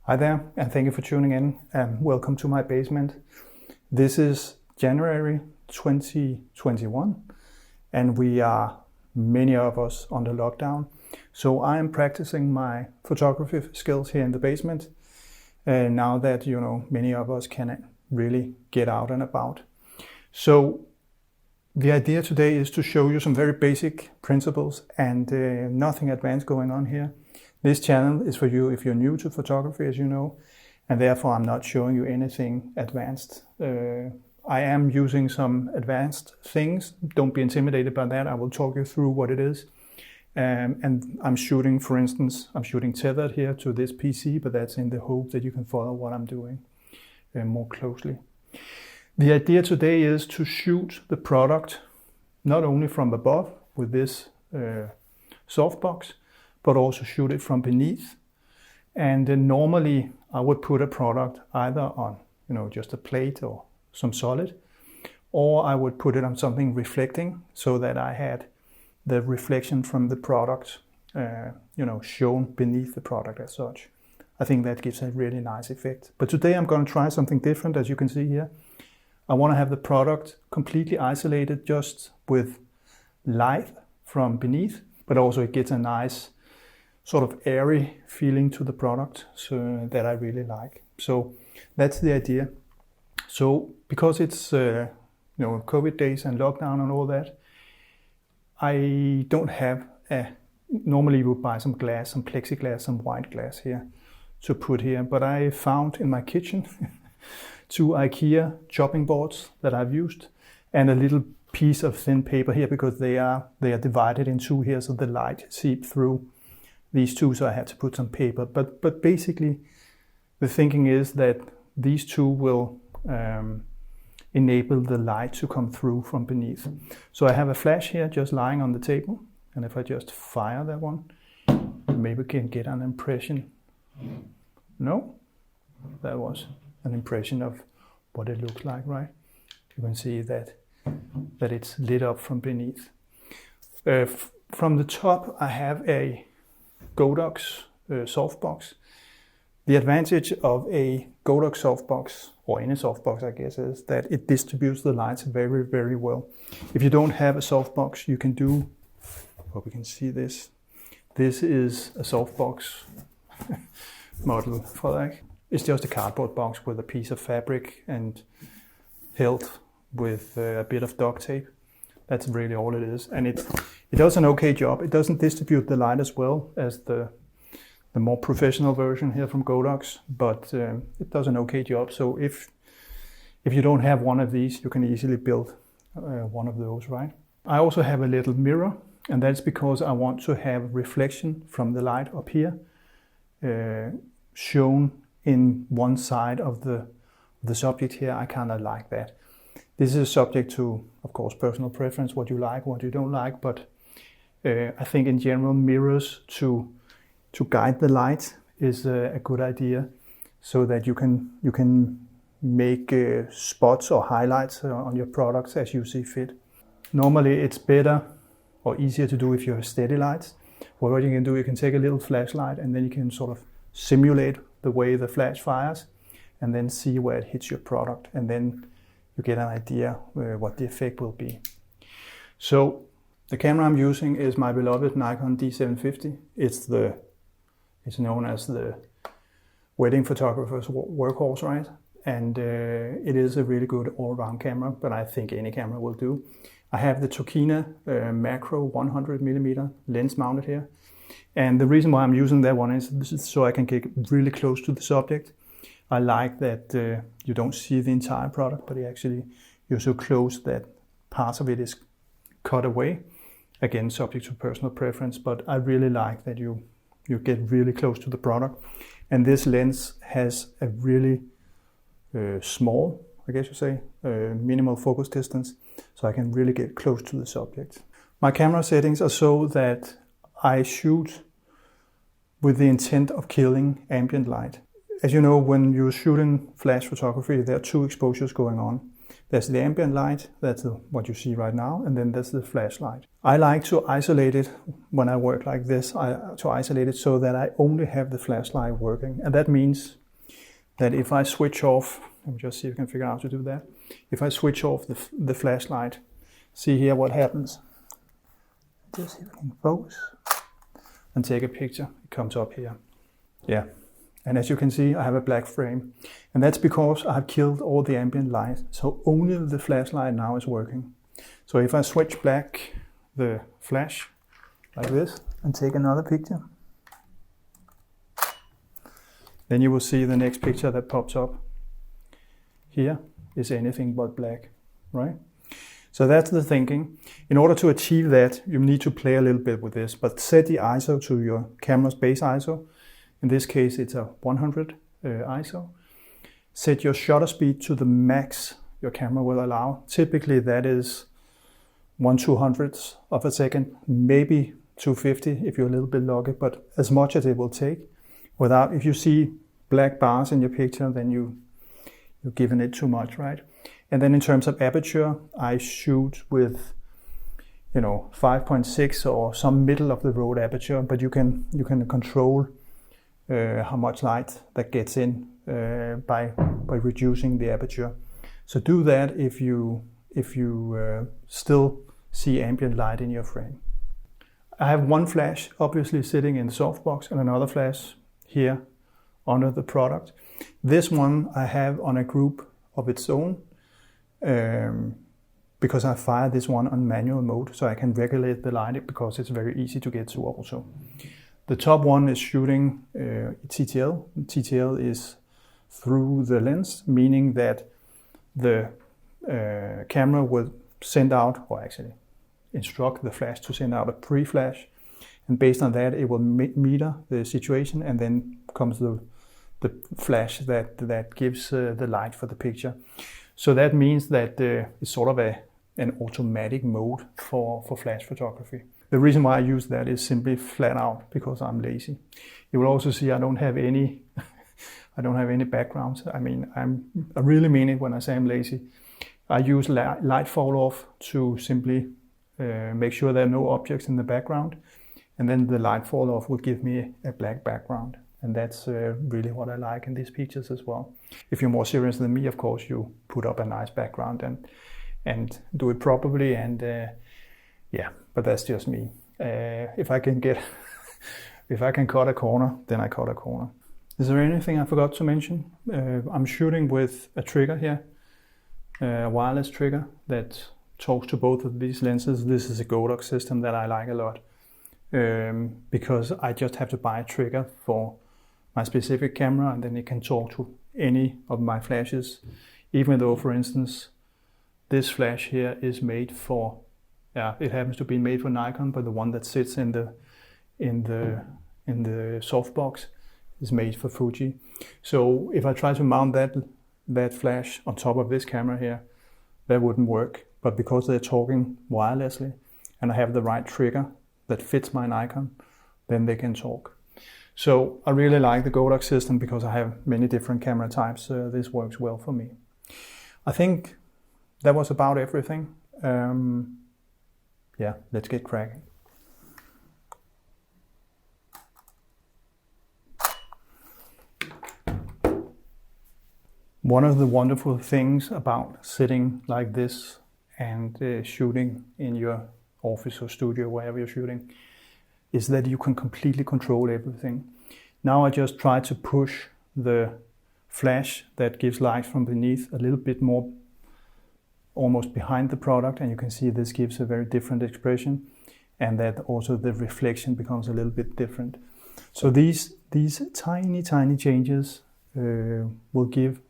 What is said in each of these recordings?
Hi there, and thank you for tuning in, and welcome to my basement. This is January 2021, and we are, many of us, under lockdown. So I am practicing my photography skills here in the basement, now that, many of us can really get out and about. So the idea today is to show you some very basic principles and nothing advanced going on here. This channel is for you if you're new to photography, as you know, and therefore I'm not showing you anything advanced. I am using some advanced things. Don't be intimidated by that. I will talk you through what it is. And I'm shooting, for instance, I'm shooting tethered here to this PC, but that's in the hope that you can follow what I'm doing more closely. The idea today is to shoot the product not only from above with this softbox, but also shoot it from beneath. And normally I would put a product either on, just a plate or some solid, or I would put it on something reflecting so that I had the reflection from the product, shown beneath the product as such. I think that gives a really nice effect. But today I'm going to try something different, as you can see here. I want to have the product completely isolated just with light from beneath, but also it gets a nice sort of airy feeling to the product, so that I really like. So that's the idea. So because it's COVID days and lockdown and all that, I don't have normally you would buy some glass, some plexiglass, some white glass here to put here, but I found in my kitchen 2 IKEA chopping boards that I've used and a little piece of thin paper here because they are divided in two here, so the light seeps through these two, so I had to put some paper. But basically, the thinking is that these two will enable the light to come through from beneath. So I have a flash here just lying on the table, and if I just fire that one, maybe we can get an impression. No, that was an impression of what it looks like, right? You can see that it's lit up from beneath. From the top, I have a Godox softbox. The advantage of a Godox softbox, or any softbox I guess, is that it distributes the lights very, very well. If you don't have a softbox, you can do, hope you can see this. This is a softbox model for that. It's just a cardboard box with a piece of fabric and held with a bit of duct tape. That's really all it is. And it does an okay job. It doesn't distribute the light as well as the more professional version here from Godox, but it does an okay job. So if you don't have one of these, you can easily build one of those, right? I also have a little mirror, and that's because I want to have reflection from the light up here shown in one side of the subject here. I kind of like that. This is subject to, of course, personal preference, what you like, what you don't like, but I think in general mirrors to guide the light is a good idea, so that you can make spots or highlights on your products as you see fit. Normally it's better or easier to do if you have steady lights. What you can do, you can take a little flashlight and then you can sort of simulate the way the flash fires and then see where it hits your product, and then you get an idea what the effect will be. So the camera I'm using is my beloved Nikon D750. It's known as the wedding photographer's workhorse, right? And it is a really good all-round camera, but I think any camera will do. I have the Tokina Macro 100mm lens mounted here. And the reason why I'm using that one is so I can get really close to the subject. I like that you don't see the entire product, but you're so close that parts of it is cut away. Again, subject to personal preference, but I really like that you get really close to the product. And this lens has a really small, I guess you say, minimal focus distance, so I can really get close to the subject. My camera settings are so that I shoot with the intent of killing ambient light. As you know, when you're shooting flash photography, there are 2 exposures going on. There's the ambient light, that's what you see right now, and then there's the flashlight. I like to isolate it when I work like this, to isolate it so that I only have the flashlight working. And that means that if I switch off, let me just see if I can figure out how to do that. If I switch off the flashlight, see here what happens. Just see if I can focus and take a picture. It comes up here. Yeah. And as you can see, I have a black frame. And that's because I've killed all the ambient light. So only the flashlight now is working. So if I switch back the flash like this and take another picture, then you will see the next picture that pops up here is anything but black, right? So that's the thinking. In order to achieve that, you need to play a little bit with this, but set the ISO to your camera's base ISO. In this case, it's a 100 ISO. Set your shutter speed to the max your camera will allow. Typically that is 1/200th of a second, maybe 250 if you're a little bit lucky, but as much as it will take. If you see black bars in your picture, then you're giving it too much, right? And then in terms of aperture, I shoot with 5.6 or some middle of the road aperture, but you can control how much light that gets in by reducing the aperture. So do that if you still see ambient light in your frame. I have one flash obviously sitting in the softbox and another flash here under the product. This one I have on a group of its own because I fire this one on manual mode, so I can regulate the light because it's very easy to get to also. The top one is shooting TTL. TTL is through the lens, meaning that the camera will send out, or actually instruct the flash to send out a pre-flash, and based on that it will meter the situation, and then comes the flash that gives the light for the picture. So that means that it's sort of an automatic mode for flash photography. The reason why I use that is simply flat out because I'm lazy. You will also see I don't have any backgrounds. I mean, I really mean it when I say I'm lazy. I use light fall off to simply make sure there are no objects in the background, and then the light fall off will give me a black background. And that's really what I like in these pictures as well. If you're more serious than me, of course, you put up a nice background and do it properly. And yeah, but that's just me. If I can cut a corner, then I cut a corner. Is there anything I forgot to mention? I'm shooting with a trigger here, a wireless trigger that talks to both of these lenses. This is a Godox system that I like a lot because I just have to buy a trigger for my specific camera, and then it can talk to any of my flashes, even though, for instance, this flash here is made for, it happens to be made for Nikon, but the one that sits in the softbox is made for Fuji. So if I try to mount that flash on top of this camera here, that wouldn't work. But because they're talking wirelessly and I have the right trigger that fits my Nikon, then they can talk. So I really like the Godox system because I have many different camera types. This works well for me. I think that was about everything. Yeah, let's get cracking. One of the wonderful things about sitting like this and shooting in your office or studio, wherever you're shooting, is that you can completely control everything. Now I just try to push the flash that gives light from beneath a little bit more almost behind the product, and you can see this gives a very different expression, and that also the reflection becomes a little bit different. So these tiny changes will give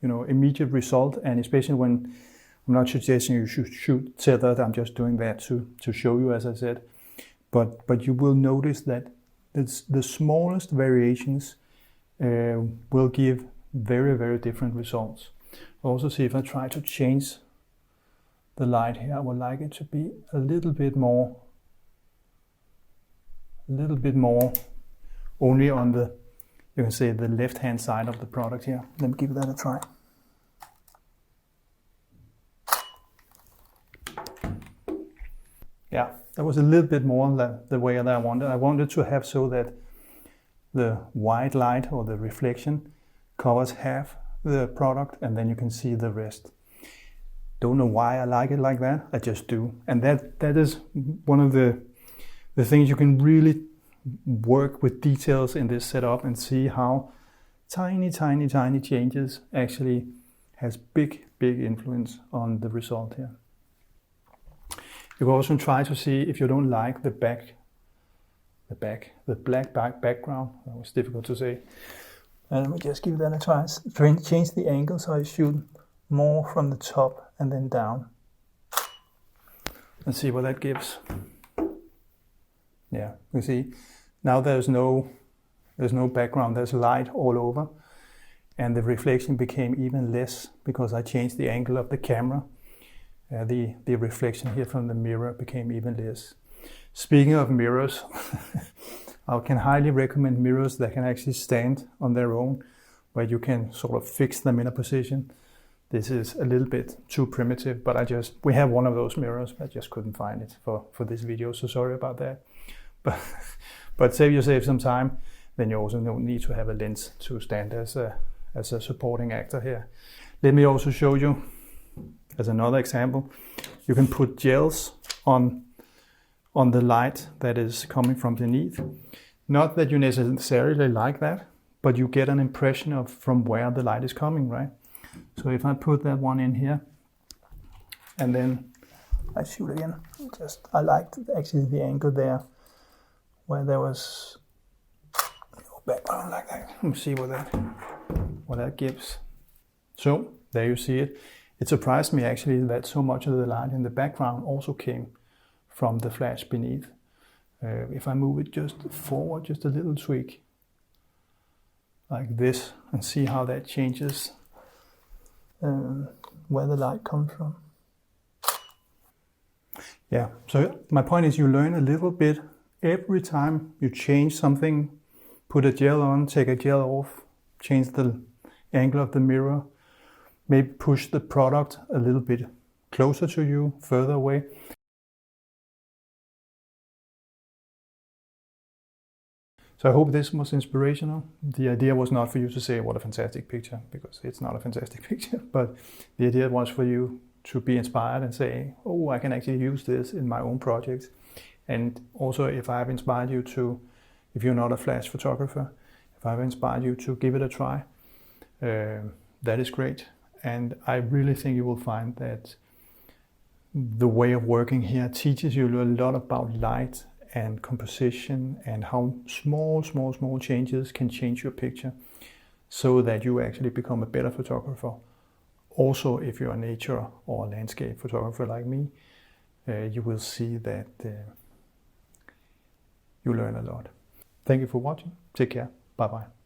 immediate result, and especially when I'm not suggesting you should shoot tethered, I'm just doing that to show you, as I said. But you will notice that the smallest variations will give very, very different results. Also see if I try to change the light here, I would like it to be a little bit more only on the, you can say, the left hand side of the product here. Let me give that a try. yeah, that was a little bit more the way that I wanted. I wanted to have so that the white light or the reflection covers half the product and then you can see the rest. Don't know why I like it like that, I just do. And that is one of the things you can really work with details in this setup and see how tiny changes actually has big influence on the result here. You can also try to see if you don't like the black background. That was difficult to say. Let me just give that a try. Change the angle so I shoot more from the top and then down. And see what that gives. Yeah, you see, now there's no background, there's light all over. And the reflection became even less because I changed the angle of the camera. The reflection here from the mirror became even less. Speaking of mirrors, I can highly recommend mirrors that can actually stand on their own, where you can sort of fix them in a position. This is a little bit too primitive, but we have one of those mirrors, but I just couldn't find it for this video, so sorry about that. But save yourself some time, then you also don't need to have a lens to stand as a supporting actor here. Let me also show you, as another example, you can put gels on the light that is coming from beneath. Not that you necessarily like that, but you get an impression of from where the light is coming, right? So if I put that one in here, and then I shoot again, I liked actually the angle there, where there was no background like that. Let me see what that gives. So there you see it. It surprised me actually that so much of the light in the background also came from the flash beneath. If I move it just forward, just a little tweak like this, and see how that changes where the light comes from. Yeah, so my point is you learn a little bit every time you change something, put a gel on, take a gel off, change the angle of the mirror, maybe push the product a little bit closer to you, further away. So I hope this was inspirational. The idea was not for you to say what a fantastic picture, because it's not a fantastic picture, but the idea was for you to be inspired and say, oh, I can actually use this in my own projects. And also if I've inspired you to, if you're not a flash photographer, if I've inspired you to give it a try, that is great. And I really think you will find that the way of working here teaches you a lot about light and composition and how small changes can change your picture so that you actually become a better photographer. Also, if you're a nature or a landscape photographer like me, you will see that you learn a lot. Thank you for watching. Take care. Bye-bye.